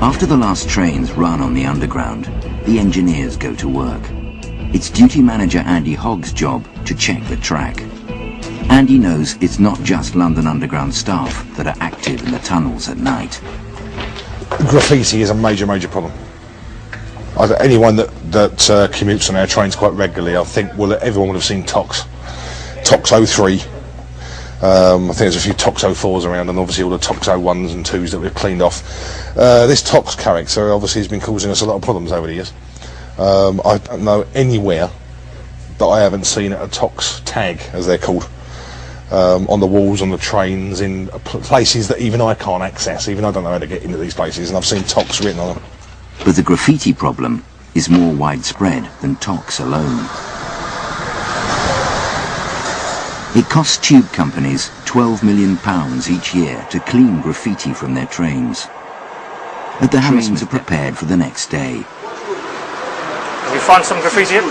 After the last trains run on the Underground, the engineers go to work. It's duty manager Andy Hogg's job to check the track. Andy knows it's not just London Underground staff that are active in the tunnels at night. Graffiti is a major problem. Anyone that commutes on our trains quite regularly, I think everyone would have seen Tox 03. I think there's a few Tox 04s around, and obviously all the Tox 01s and 2s that we've cleaned off. This Tox character obviously has been causing us a lot of problems over the years. I don't know anywhere that I haven't seen a Tox tag, as they're called, on the walls, on the trains, in places that even I can't access. Even I don't know how to get into these places, and I've seen Tox written on them. But the graffiti problem is more widespread than Tox alone. It costs tube companies £12 million each year to clean graffiti from their trains. But the trains are prepared for the next day. Have you found some graffiti yet?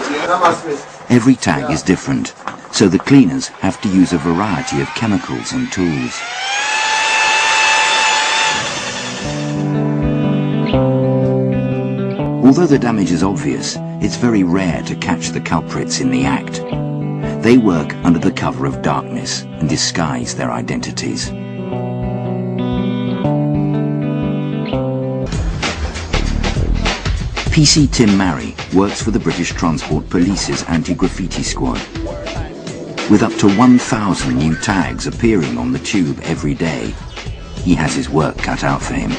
Every tag is different, so the cleaners have to use a variety of chemicals and tools. Although the damage is obvious, it's very rare to catch the culprits in the act. They work under the cover of darkness and disguise their identities. PC Tim Marry works for the British Transport Police's anti-graffiti squad. With up to 1,000 new tags appearing on the tube every day, he has his work cut out for him.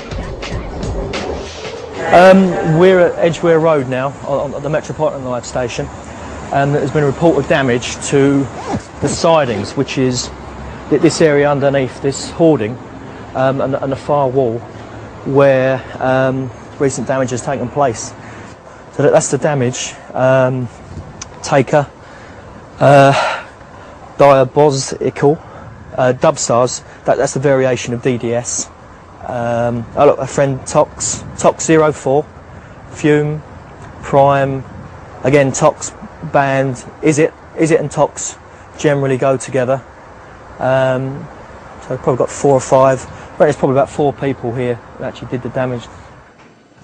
We're at Edgware Road now, on the Metropolitan Line station, and there's been a report of damage to the sidings, which is this area underneath this hoarding and the far wall where recent damage has taken place. So that's the damage. Taker, diabolical, Dubstars, that's the variation of DDS. Oh look, a friend Tox 04, Fume, Prime, again Tox, Band, Is It and Tox generally go together. So we've probably got 4 or 5, but there's probably about 4 people here who actually did the damage.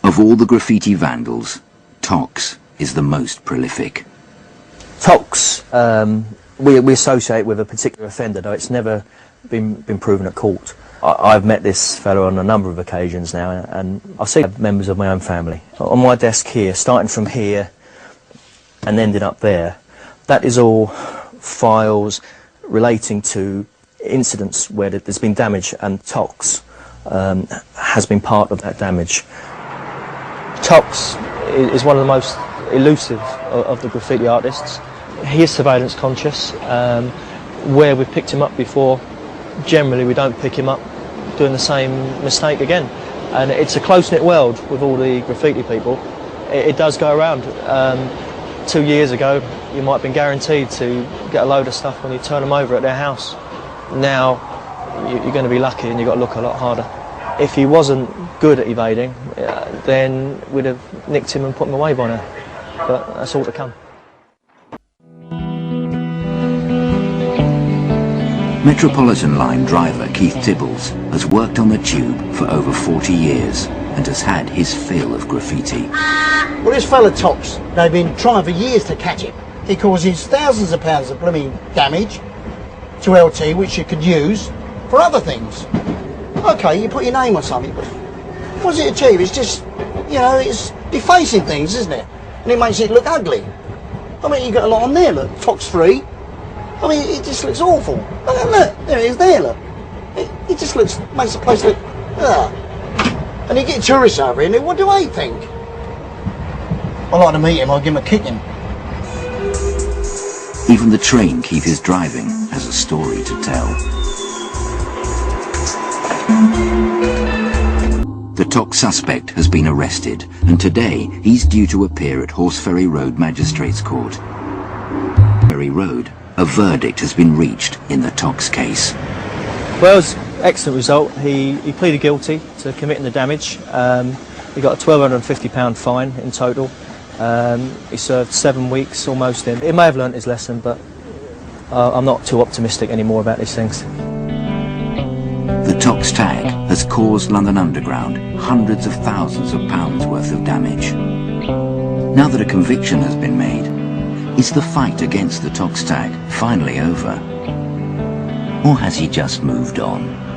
Of all the graffiti vandals, Tox is the most prolific. Tox, we associate with a particular offender, though it's never been proven at court. I've met this fellow on a number of occasions now, and I've seen members of my own family. On my desk here, starting from here and ending up there, that is all files relating to incidents where there's been damage, and Tox has been part of that damage. Tox is one of the most elusive of the graffiti artists. He is surveillance conscious. Where we've picked him up before, generally we don't pick him up doing the same mistake again. And it's a close-knit world with all the graffiti people. It does go around. 2 years ago, you might have been guaranteed to get a load of stuff when you turn them over at their house. Now, you're going to be lucky, and you've got to look a lot harder. If he wasn't good at evading, then we'd have nicked him and put him away by now. But that's all to come. Metropolitan Line driver Keith Tibbles has worked on the tube for over 40 years and has had his fill of graffiti. Well, this fella Tox, they've been trying for years to catch him. He causes thousands of pounds of blooming damage to LT, which you could use for other things. Okay, you put your name on something, but what does it achieve? It's just, you know, it's defacing things, isn't it? And it makes it look ugly. I mean, you've got a lot on there, look, Tox 3. I mean, it just looks awful. Look, there it is there, look. It just makes the place look, And you get tourists over here, and what do they think? I'd like to meet him, I'll give him a kicking. Even the train Keith is driving has a story to tell. The Tox suspect has been arrested, and today he's due to appear at Horseferry Road Magistrates Court. Ferry Road, a verdict has been reached in the Tox case. Well, it was an excellent result. He pleaded guilty to committing the damage. He got a £1,250 fine in total. He served 7 weeks almost in. He may have learnt his lesson, but I'm not too optimistic anymore about these things. The Tox tag has caused London Underground hundreds of thousands of pounds worth of damage. Now that a conviction has been made, is the fight against the tox tag finally over? Or has he just moved on?